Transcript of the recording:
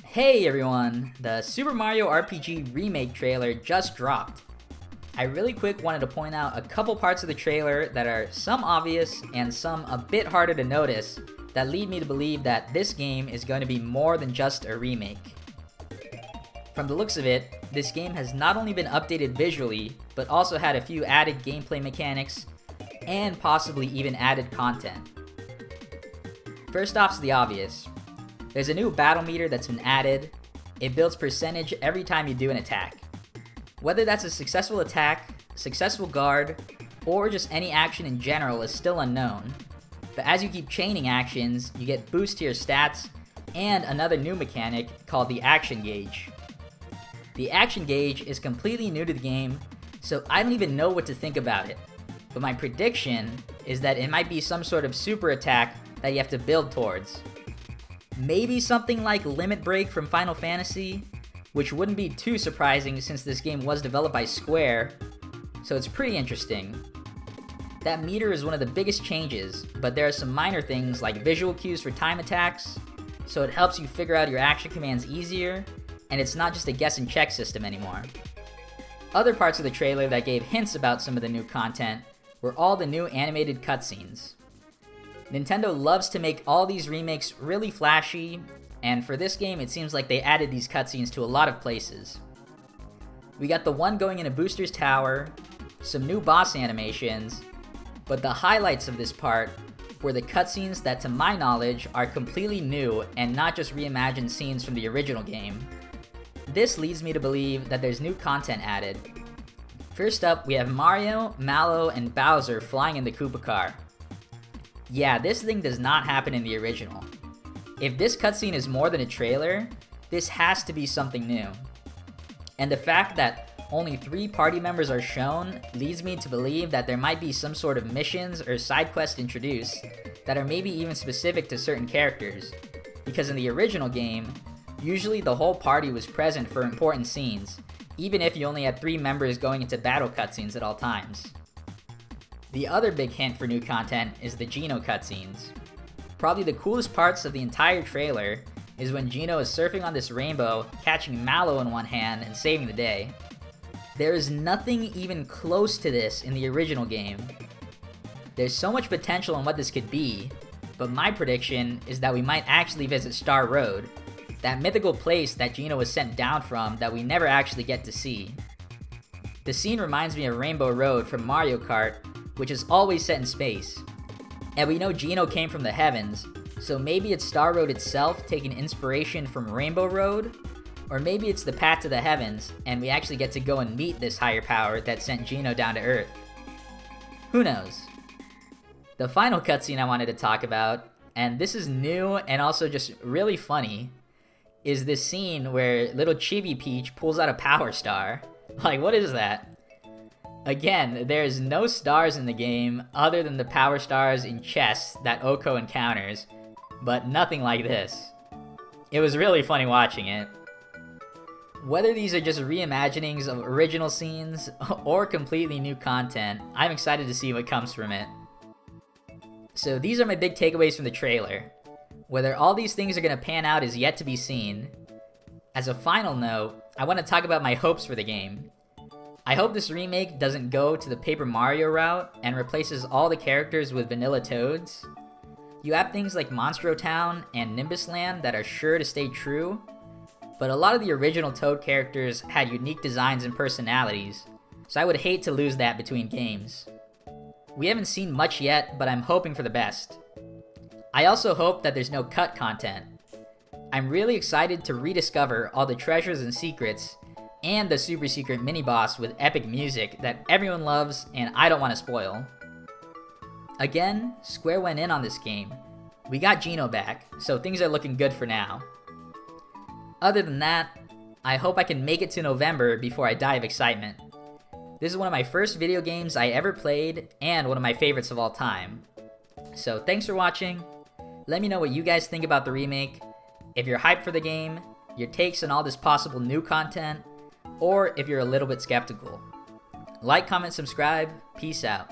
Hey everyone! The Super Mario RPG Remake trailer just dropped. I really quick wanted to point out a couple parts of the trailer that are some obvious and some a bit harder to notice that lead me to believe that this game is going to be more than just a remake. From the looks of it, this game has not only been updated visually, but also had a few added gameplay mechanics and possibly even added content. First off's the obvious. There's a new battle meter that's been added. It builds percentage every time you do an attack. Whether that's a successful attack, successful guard, or just any action in general is still unknown. But as you keep chaining actions, you get boosts to your stats and another new mechanic called the action gauge. The action gauge is completely new to the game, so I don't even know what to think about it. But my prediction is that it might be some sort of super attack that you have to build towards. Maybe something like Limit Break from Final Fantasy, which wouldn't be too surprising since this game was developed by Square, so it's pretty interesting. That meter is one of the biggest changes, but there are some minor things like visual cues for time attacks, so it helps you figure out your action commands easier, and it's not just a guess and check system anymore. Other parts of the trailer that gave hints about some of the new content were all the new animated cutscenes. Nintendo loves to make all these remakes really flashy, and for this game it seems like they added these cutscenes to a lot of places. We got the one going in a booster's tower, some new boss animations, but the highlights of this part were the cutscenes that to my knowledge are completely new and not just reimagined scenes from the original game. This leads me to believe that there's new content added. First up, we have Mario, Mallow, and Bowser flying in the Koopa car. Yeah, this thing does not happen in the original. If this cutscene is more than a trailer, this has to be something new. And the fact that only 3 party members are shown leads me to believe that there might be some sort of missions or side quests introduced that are maybe even specific to certain characters. Because in the original game, usually the whole party was present for important scenes, even if you only had 3 members going into battle cutscenes at all times. The other big hint for new content is the Geno cutscenes. Probably the coolest parts of the entire trailer is when Geno is surfing on this rainbow, catching Mallow in one hand and saving the day. There is nothing even close to this in the original game. There's so much potential in what this could be, but my prediction is that we might actually visit Star Road, that mythical place that Geno was sent down from that we never actually get to see. The scene reminds me of Rainbow Road from Mario Kart, which is always set in space. And we know Geno came from the heavens, so maybe it's Star Road itself taking inspiration from Rainbow Road? Or maybe it's the path to the heavens, and we actually get to go and meet this higher power that sent Geno down to Earth. Who knows? The final cutscene I wanted to talk about, and this is new and also just really funny, is this scene where little Chibi Peach pulls out a power star. Like, what is that? Again, there's no stars in the game other than the power stars in chests that Oko encounters, but nothing like this. It was really funny watching it. Whether these are just reimaginings of original scenes or completely new content, I'm excited to see what comes from it. So these are my big takeaways from the trailer. Whether all these things are going to pan out is yet to be seen. As a final note, I want to talk about my hopes for the game. I hope this remake doesn't go to the Paper Mario route and replaces all the characters with vanilla Toads. You have things like Monstro Town and Nimbus Land that are sure to stay true, but a lot of the original Toad characters had unique designs and personalities, so I would hate to lose that between games. We haven't seen much yet, but I'm hoping for the best. I also hope that there's no cut content. I'm really excited to rediscover all the treasures and secrets and the super secret mini-boss with epic music that everyone loves and I don't want to spoil. Again, Square went in on this game. We got Geno back, so things are looking good for now. Other than that, I hope I can make it to November before I die of excitement. This is one of my first video games I ever played and one of my favorites of all time. So thanks for watching. Let me know what you guys think about the remake, if you're hyped for the game, your takes on all this possible new content, or if you're a little bit skeptical. Like, comment, subscribe. Peace out.